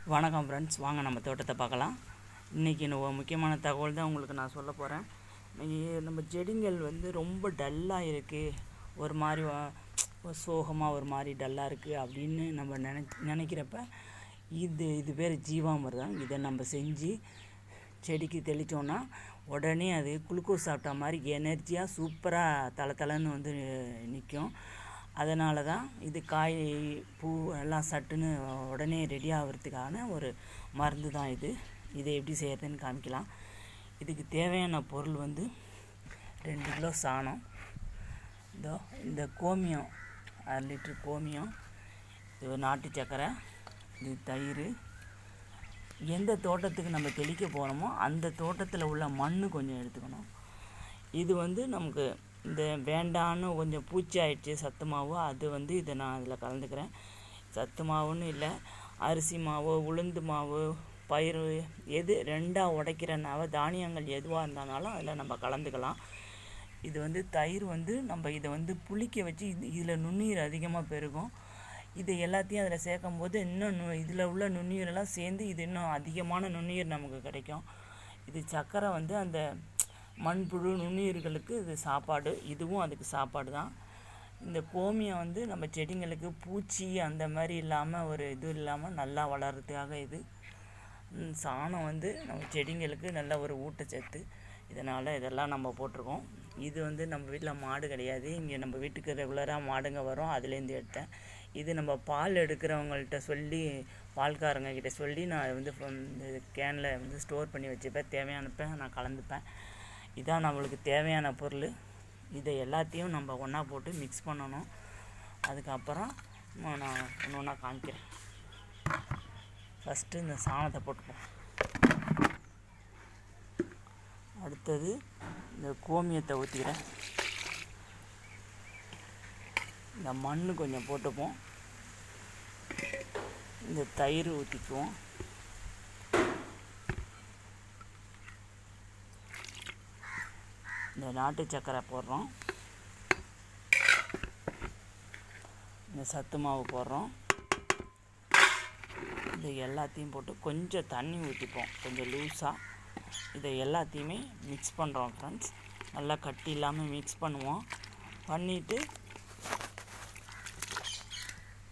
வணக்கம் ஃப்ரெண்ட்ஸ், வாங்க நம்ம தோட்டத்தை பார்க்கலாம். இன்றைக்கி முக்கியமான தகவல் தான் உங்களுக்கு நான் சொல்ல போகிறேன். நம்ம செடிகள் ரொம்ப டல்லாக இருக்குது, ஒரு மாதிரி சோகமாக ஒரு மாதிரி டல்லாக இருக்குது அப்படின்னு நம்ம நினைக்கிறப்ப இது பேர் ஜீவாமிர்தம். இதை நம்ம செஞ்சு செடிக்கு தெளித்தோன்னா உடனே அது குளுக்கோஸ் சாப்பிட்ட மாதிரி எனர்ஜியாக சூப்பராக தளன்னு நிற்கும். அதனால தான் இது காய் பூ எல்லாம் சட்டுன்னு உடனே ரெடி ஆகிறதுக்கான ஒரு மருந்து தான் இது. இதை எப்படி செய்கிறதுன்னு காமிக்கலாம். இதுக்கு தேவையான பொருள் 2 கிலோ சாணம், இந்த கோமியம் 1/2 லிட்டர் கோமியம், இது நாட்டு சக்கரை, இது தயிர். எந்த தோட்டத்துக்கு நம்ம தெளிக்க போகிறோமோ அந்த தோட்டத்தில் உள்ள மண் கொஞ்சம் எடுத்துக்கணும். இது நமக்கு இந்த வேண்டான்னு கொஞ்சம் பூச்சி ஆயிடுச்சு சத்து மாவு, அது இதை நான் அதில் கலந்துக்கிறேன். சத்து மாவுன்னு இல்லை, அரிசி மாவு, உளுந்து மாவு, பயிறு, எது 2ஆக உடைக்கிற தானியங்கள் எதுவாக இருந்தாலும் அதில் நம்ம கலந்துக்கலாம். இது தயிர் நம்ம இதை புளிக்க வச்சு இதில் நுண்ணுயிர் அதிகமாக பெருகும். இது எல்லாத்தையும் அதில் சேர்க்கும் போது இன்னும் இதில் உள்ள நுண்ணுயிரெல்லாம் சேர்ந்து இது இன்னும் அதிகமான நுண்ணுயிர் நமக்கு கிடைக்கும். இது சக்கரை அந்த மண்புழு நுண்ணுயிர்களுக்கு இது சாப்பாடு, இதுவும் அதுக்கு சாப்பாடு தான். இந்த கோமியம் நம்ம செடிங்களுக்கு பூச்சி அந்த மாதிரி இல்லாமல் ஒரு இது இல்லாமல் நல்லா வளர்கிறதுக்காக இது. சாணம் நம்ம செடிங்களுக்கு நல்ல ஒரு ஊட்டச்சத்து. இதனால் இதெல்லாம் நம்ம போட்டிருக்கோம். இது நம்ம வீட்டில் மாடு கிடையாது, இங்கே நம்ம வீட்டுக்கு ரெகுலராக மாடுங்க வரும், அதுலேருந்து எடுத்தேன். இது நம்ம பால் எடுக்கிறவங்கள்ட்ட சொல்லி, பால்காரங்கக்கிட்ட சொல்லி நான் இந்த கேனில் ஸ்டோர் பண்ணி வச்சுப்பேன். தேவையானப்ப நான் கலந்துப்பேன். இதான் நம்மளுக்கு தேவையான பொருள். இதை எல்லாத்தையும் நம்ம ஒன்றா போட்டு மிக்ஸ் பண்ணணும். அதுக்கப்புறம் நான் ஒன்று ஒன்றா காமிக்கிறேன். ஃபஸ்ட்டு இந்த சாணத்தை போட்டுப்போம். அடுத்தது இந்த கோமியத்தை ஊற்றிக்கிறேன். இந்த மண் கொஞ்சம் போட்டுப்போம். இந்த தயிர் ஊற்றிக்குவோம். இந்த நாட்டு சக்கரை போடுறோம். இந்த சத்து மாவு போடுறோம். இது எல்லாத்தையும் போட்டு கொஞ்சம் தண்ணி ஊற்றிப்போம், கொஞ்சம் லூஸாக. இதை எல்லாத்தையுமே மிக்ஸ் பண்ணுறோம் ஃப்ரெண்ட்ஸ். நல்லா கட்டி இல்லாமல் மிக்ஸ் பண்ணுவோம். பண்ணிவிட்டு